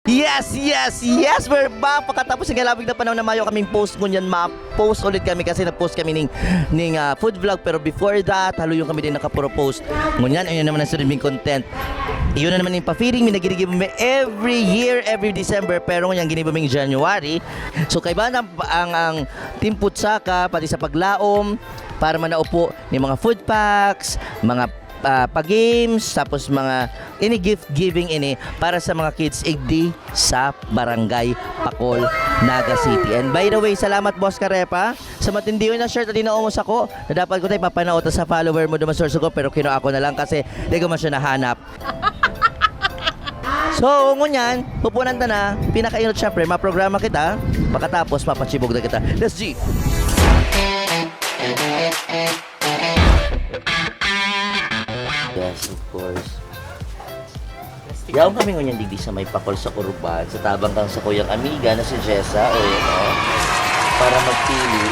Yes, yes, yes! We're back! Pagkatapos ng labig na panahon na mayo kaming post ngunyan, ma-post ulit kami kasi nag-post kami ning food vlog. Pero before that, haluyong kami din nakapuro post. Ngunyan, ayun naman ang streaming content. Iyon na naman yung pa-feeding, minagirigib mo every year, every December. Pero ngunyan, ginibaming January. So, kaiba ang Team Putsaka, pati sa paglaom, para manaupo ni mga food packs, mga pa-games, tapos mga gift giving para sa mga kids igdi sa Barangay Pacol, Naga City. And by the way, salamat Boss Karepa sa matindi na shirt na dinaumos ako na dapat ko tayo papanaot sa follower mo dumasorso ko, pero kinuha ko na lang kasi di ko man siya nahanap. So, ngunyan, pupunan ta na, pinakainot syempre, maprograma kita, pagkatapos mapachibog na kita. Let's G! Yes, of course. Yaong kami ngunyan digdi sa may Pacol sa Kuruban, sa tabang kang sa kuyang amiga na si Jessa, o yun, para magpili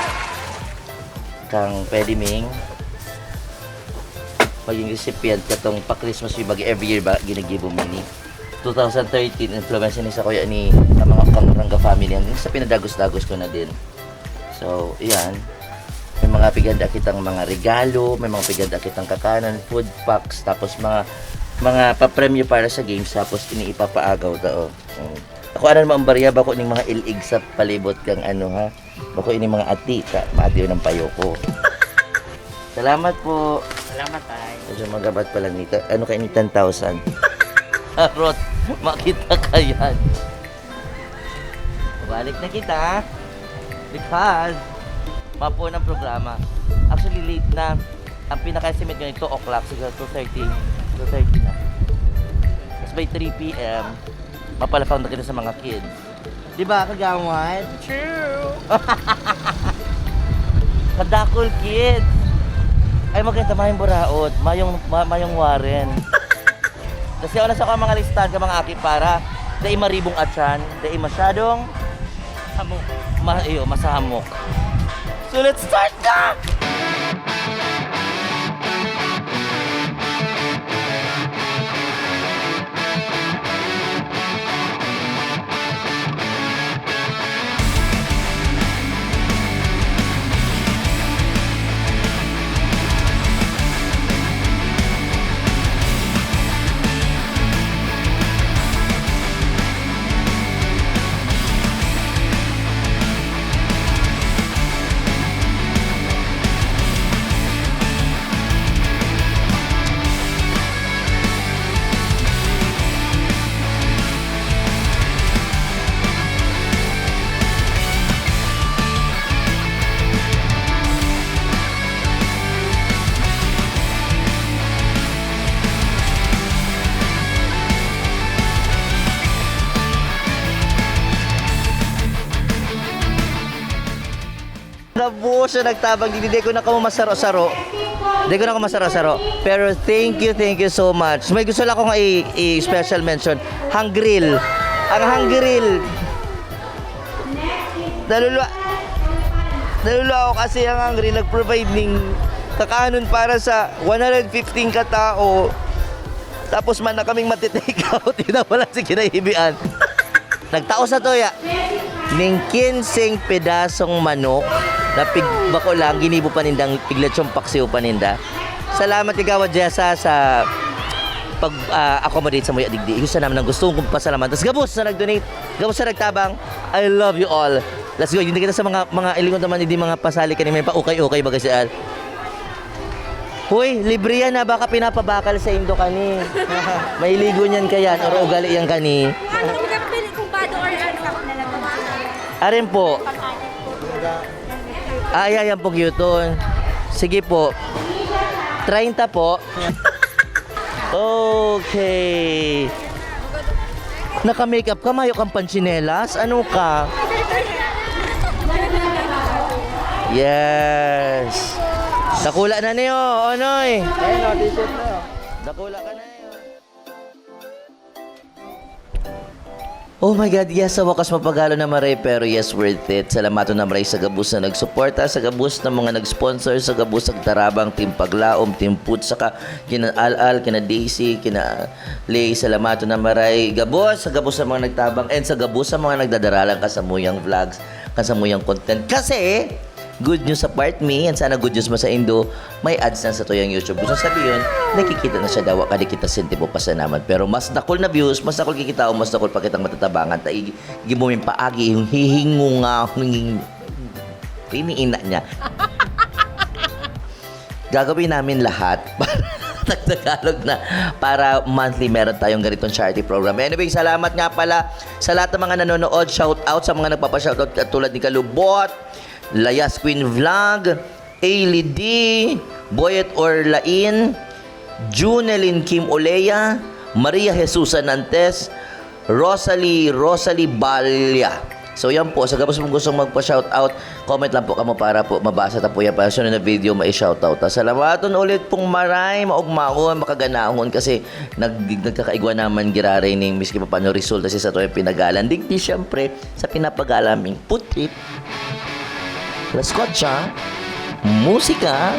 kang pwede ming maging recipient katong pa-Christmas yung every year ba ginagibo mo ni 2013 influence ni sa kuya ni sa mga Kamuranga family hanggang sa pinadagos-dagos ko na din. So, yan. May mga piganda kitang mga regalo, may mga piganda kitang kakanan, food packs, tapos mga pa-premyo para sa games, tapos iniipapaagaw tao. Ako ano naman barya ba ko ning mga ilig sa palibot kang ano ha. Bako ini mga ati ka, maatiyo ng payo ko. Salamat po. Salamat ay. Medyo magabat pa lang nito. Ano kayo ni 10,000? Rot, makita ka yan. Balik na kita. Because mapo ng programa. Actually late na. Ang pinaka-estimate ko 2 o'clock, siguro 2:30 na. Tapos by 3 p.m. mapalapang na kita sa mga kids. Diba, kagawad? True! Kadakol kids! Ay magkita mayong buraot, mayong Warren. Kasi ako na sa mga listahan ka mga aki para dahil maribong atyan, dahil masyadong Hamok. masahamok. So let's start na! Nabuo siya nagtabang, hindi ko na kamo masaro-saro. Hindi ko na kamo masaro-saro. Pero thank you so much. May gusto lang akong i-special mention. Hangril. Ang Hangril. Naluluwa ako kasi ang Hangril nag-provide ng kakanon para sa 115 katao. Tapos man na kaming matitake out. Yun na wala si kinahibian. Nagtaos na to ya. Ning 15 pedasong manok na pigba ko lang, ginibo panindang pigletsyong paksiw paninda. Salamat ikaw, Jessa, sa pag-accommodate sa Muya Digdi. Gusto naman ang gusto kong pasalamat. Tapos gabos na nag-donate, gabos na nagtabang. I love you all. Let's go. Hindi kita sa mga ilingon naman, hindi mga pasali ka ni may pa-okay bagay siya. Hoy, libre yan na baka pinapabakal sa Indo kani. May ligo niyan kayan or ugali yan kani. Ano kung napili kung bado or ano ako na lang Arin po. Yan po yun. Sige po. 30 po. Okay. Naka-makeup ka, mayo kang panchinelas. Ano ka? Yes. Dakula na niyo, Onoy. Ayun o, t-shirt na o. Dakula ka na niyo. Oh my God, yes, sa wakas mapagalo na maray, pero yes, worth it. Salamato na maray sa gabus na nagsuporta, sa gabus na mga nag-sponsor, sa gabus ng Tarabang, Team Paglaom, Team Put, saka kina Al-Al, kina Daisy, kina Lay, salamato na maray. Gabus, sa gabus sa mga nagtabang, and sa gabus sa mga nagdadaralang kasamuyang vlogs, kasamuyang content. Kasi, good news sa part me, and sana good news mo sa Indo, may ads na sa tuyang YouTube. Gusto sabihin, nakikita na siya daw, kada kita sentibo pa sa naman. Pero mas nakul na views, mas nakul kikita o mas nakul pa kitang matatabangan. Gimumin paagi, yung hihingunga, piniina niya. Gagawin namin lahat para Tagalog na para monthly meron tayong ganitong charity program. Anyway, salamat nga pala sa lahat ng mga nanonood. Shout out sa mga nagpapa-shoutout tulad ni Kalubot, Layas Queen Vlog, Ailey D, Boyet Orlain, Junelyn Kim Olea, Maria Jesusa Nantes, Rosalie Balya. So yan po, sa gabos mong gustong magpa-shoutout, comment lang po kamo para po mabasa ta po yan para sunod na video mai-shoutout. Salamaton ulit pong maray, maugmaon, makaganahon kasi nagkakaigwa naman giraray ning miski pa paano resulta siya sa to yung pinagalan. Digdi siyempre sa pinapagalaming putrip, laskotsa, musika,